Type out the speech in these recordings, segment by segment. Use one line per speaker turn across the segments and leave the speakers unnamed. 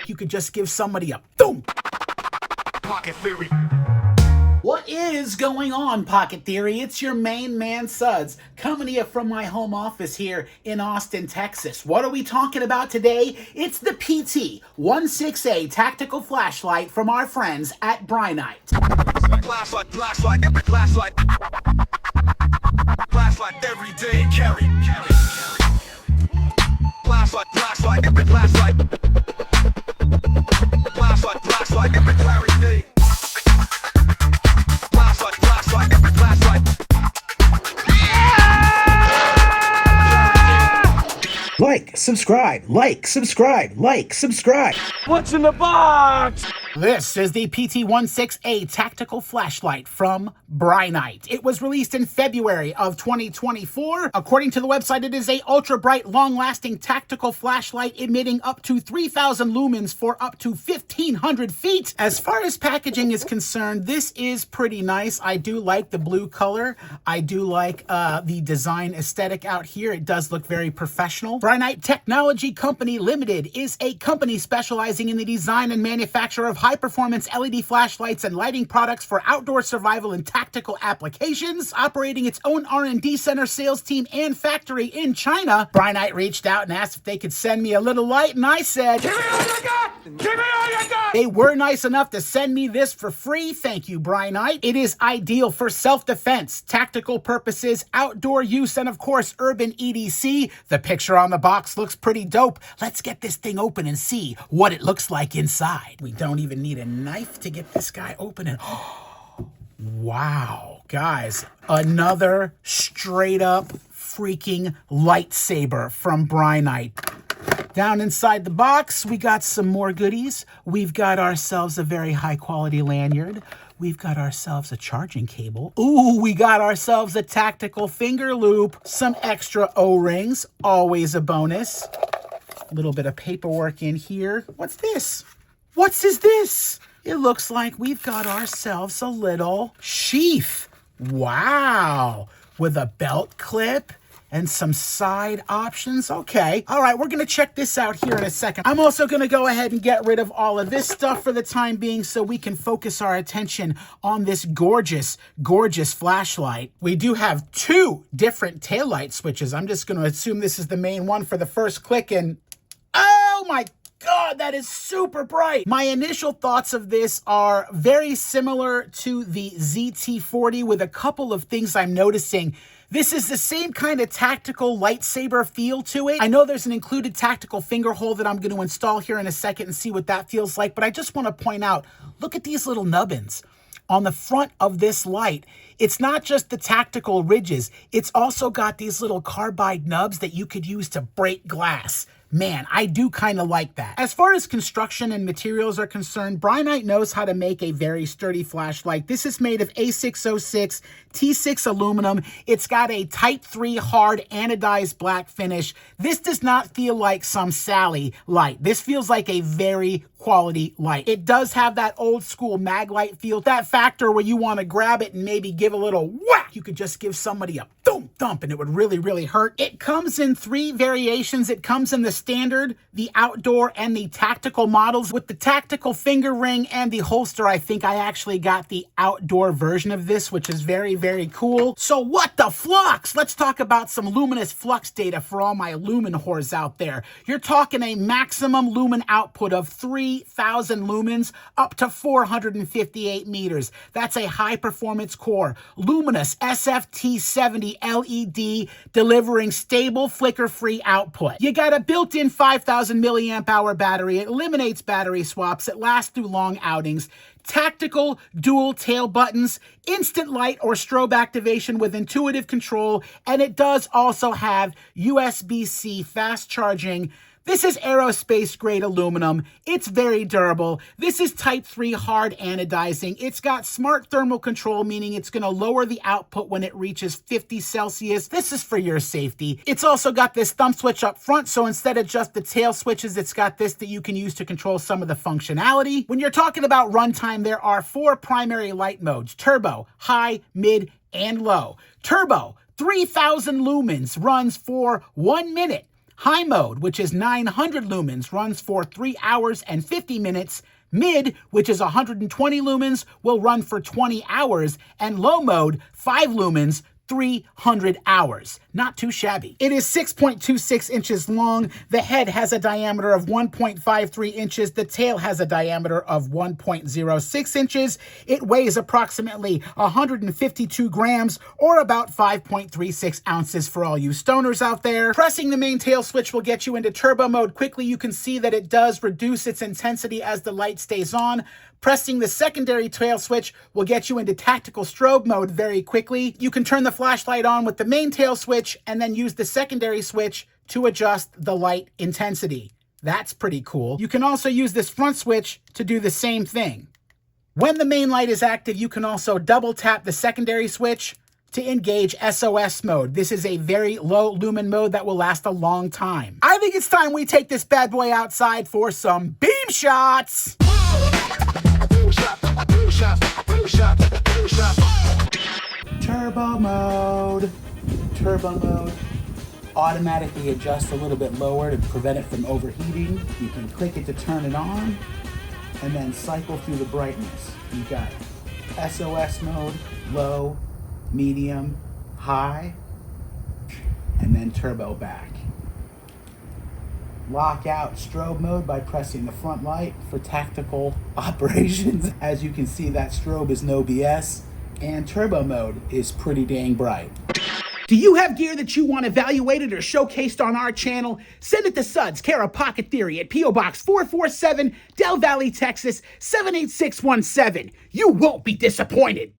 You could just give somebody a boom.
Pocket theory.
What is going on, Pocket Theory? It's your main man, Suds, coming to you from my home office here in Austin, Texas. What are we talking about today? It's the PT16A Tactical Flashlight from our friends at Brinyte.
Flashlight every day. Carry. Flashlight every day.
Like, subscribe.
What's in the box?
This is the PT16A Tactical Flashlight from Brinyte. It was released in February of 2024. According to the website, it is a ultra bright, long-lasting tactical flashlight emitting up to 3,000 lumens for up to 1,500 feet. As far as packaging is concerned, this is pretty nice. I do like the blue color. I do like the design aesthetic out here. It does look very professional. Brinyte Technology Company Limited is a company specializing in the design and manufacture of high-performance LED flashlights and lighting products for outdoor survival and tactical applications. Operating its own R&D center, sales team, and factory in China, Brinyte reached out and asked if they could send me a little light, and I said, "Give me all you got! Give me all you got!" They were nice enough to send me this for free. Thank you, Brinyte. It is ideal for self-defense, tactical purposes, outdoor use, and of course, urban EDC. The picture on the box looks pretty dope. Let's get this thing open and see what it looks like inside. We don't even need a knife to get this guy open. And wow, guys, another straight up freaking lightsaber from Brinyte. Down inside the box, we got some more goodies. We've got ourselves a very high quality lanyard. We've got ourselves a charging cable. Ooh, we got ourselves a tactical finger loop. Some extra O-rings, always a bonus. A little bit of paperwork in here. What's this? What's this? It looks like we've got ourselves a little sheath. Wow. With a belt clip and some side options. Okay. All right, we're going to check this out here in a second. I'm also going to go ahead and get rid of all of this stuff for the time being so we can focus our attention on this gorgeous, gorgeous flashlight. We do have two different taillight switches. I'm just going to assume this is the main one for the first click, and oh my God, that is super bright. My initial thoughts of this are very similar to the ZT40 with a couple of things I'm noticing. This is the same kind of tactical lightsaber feel to it. I know there's an included tactical finger hole that I'm going to install here in a second and see what that feels like, but I just want to point out, look at these little nubbins on the front of this light. It's not just the tactical ridges, it's also got these little carbide nubs that you could use to break glass. Man, I do kind of like that. As far as construction and materials are concerned, Brinyte knows how to make a very sturdy flashlight. This is made of A606 T6 aluminum. It's got a Type 3 hard anodized black finish. This does not feel like some Sally light. This feels like a very quality light. It does have that old school mag light feel, that factor where you want to grab it and maybe give a little whack. You could just give somebody a thump thump and it would really, really hurt. It comes in three variations. It comes in the standard, the outdoor, and the tactical models. With the tactical finger ring and the holster, I think I actually got the outdoor version of this, which is very, very cool. So what the flux? Let's talk about some luminous flux data for all my lumen whores out there. You're talking a maximum lumen output of 3,000 lumens up to 458 meters. That's a high performance core. Luminous SFT70 LED delivering stable flicker-free output. You got a built-in 5,000 milliamp hour battery. It eliminates battery swaps. It lasts through long outings. Tactical dual tail buttons, instant light or strobe activation with intuitive control, and it does also have USB-C fast charging. This is aerospace grade aluminum. It's very durable. This is Type 3 hard anodizing. It's got smart thermal control, meaning it's going to lower the output when it reaches 50 Celsius. This is for your safety. It's also got this thumb switch up front, so instead of just the tail switches, it's got this that you can use to control some of the functionality. When you're talking about runtime, there are 4 primary light modes: turbo, high, mid, and low. Turbo, 3,000 lumens, runs for 1 minute. High mode, which is 900 lumens, runs for 3 hours and 50 minutes. Mid, which is 120 lumens, will run for 20 hours. And low mode, 5 lumens, 300 hours. Not too shabby. It is 6.26 inches long. The head has a diameter of 1.53 inches. The tail has a diameter of 1.06 inches. It weighs approximately 152 grams or about 5.36 ounces for all you stoners out there. Pressing the main tail switch will get you into turbo mode quickly. You can see that it does reduce its intensity as the light stays on. Pressing the secondary tail switch will get you into tactical strobe mode very quickly. You can turn the flashlight on with the main tail switch and then use the secondary switch to adjust the light intensity. That's pretty cool. You can also use this front switch to do the same thing. When the main light is active, you can also double tap the secondary switch to engage SOS mode. This is a very low lumen mode that will last a long time. I think it's time we take this bad boy outside for some beam shots. Turbo mode. Turbo mode. Automatically adjust a little bit lower to prevent it from overheating. You can click it to turn it on and then cycle through the brightness. You've got SOS mode, low, medium, high, and then turbo back. Lock out strobe mode by pressing the front light for tactical operations. As you can see, that strobe is no BS, and turbo mode is pretty dang bright. Do you have gear that you want evaluated or showcased on our channel? Send it to Suds, care of Pocket Theory at P.O. Box 447, Del Valle, Texas 78617. You won't be disappointed.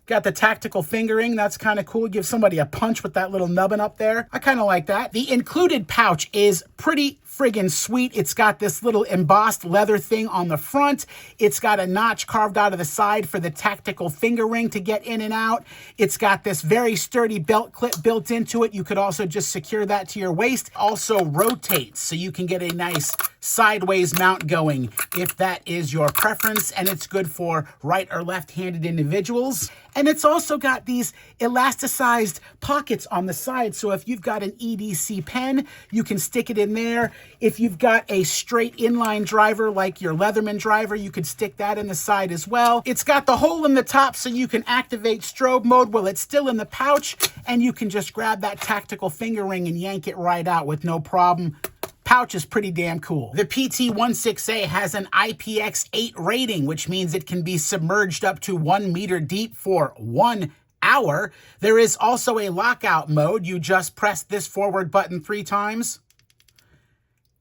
Got the tactical fingering. That's kind of cool. Give somebody a punch with that little nubbin up there. I kind of like that. The included pouch is pretty friggin' sweet. It's got this little embossed leather thing on the front. It's got a notch carved out of the side for the tactical finger ring to get in and out. It's got this very sturdy belt clip built into it. You could also just secure that to your waist. Also rotates, so you can get a nice sideways mount going if that is your preference, and it's good for right or left-handed individuals. And it's also got these elasticized pockets on the side, so if you've got an EDC pen, you can stick it in there. If you've got a straight inline driver like your Leatherman driver, you could stick that in the side as well. It's got the hole in the top so you can activate strobe mode while it's still in the pouch, and you can just grab that tactical finger ring and yank it right out with no problem. Pouch is pretty damn cool. The PT16A has an IPX8 rating, which means it can be submerged up to 1 meter deep for 1 hour. There is also a lockout mode. You just press this forward button 3 times,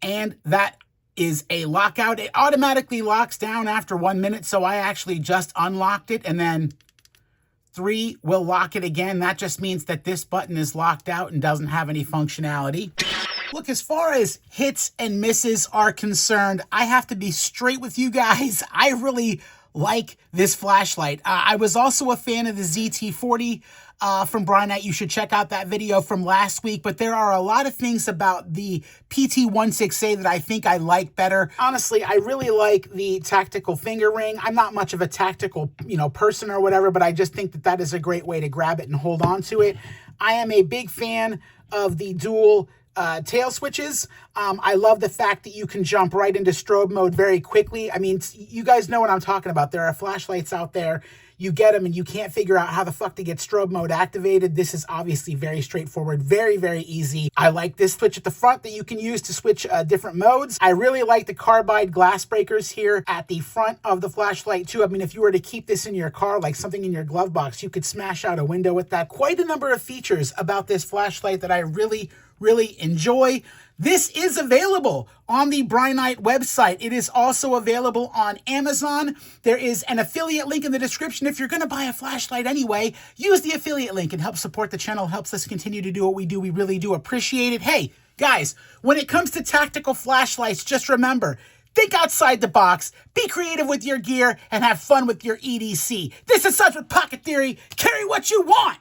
and that is a lockout. It automatically locks down after 1 minute, so I actually just unlocked it, and then 3 will lock it again. That just means that this button is locked out and doesn't have any functionality. Look, as far as hits and misses are concerned, I have to be straight with you guys. I really like this flashlight. I was also a fan of the ZT40 from Brinyte. You should check out that video from last week, but there are a lot of things about the PT16A that I think I like better. Honestly, I really like the tactical finger ring. I'm not much of a tactical, person or whatever, but I just think that that is a great way to grab it and hold on to it. I am a big fan of the dual tail switches. I love the fact that you can jump right into strobe mode very quickly. I mean, you guys know what I'm talking about. There are flashlights out there. You get them and you can't figure out how the fuck to get strobe mode activated. This is obviously very straightforward, very, very easy. I like this switch at the front that you can use to switch different modes. I really like the carbide glass breakers here at the front of the flashlight too. I mean, if you were to keep this in your car, like something in your glove box, you could smash out a window with that. Quite a number of features about this flashlight that I really enjoy. This is available on the Brinyte website. It is also available on Amazon. There is an affiliate link in the description. If you're going to buy a flashlight anyway, use the affiliate link and help support the channel, helps us continue to do what we do. We really do appreciate it. Hey, guys, when it comes to tactical flashlights, just remember, think outside the box, be creative with your gear, and have fun with your EDC. This is Suds with Pocket Theory. Carry what you want.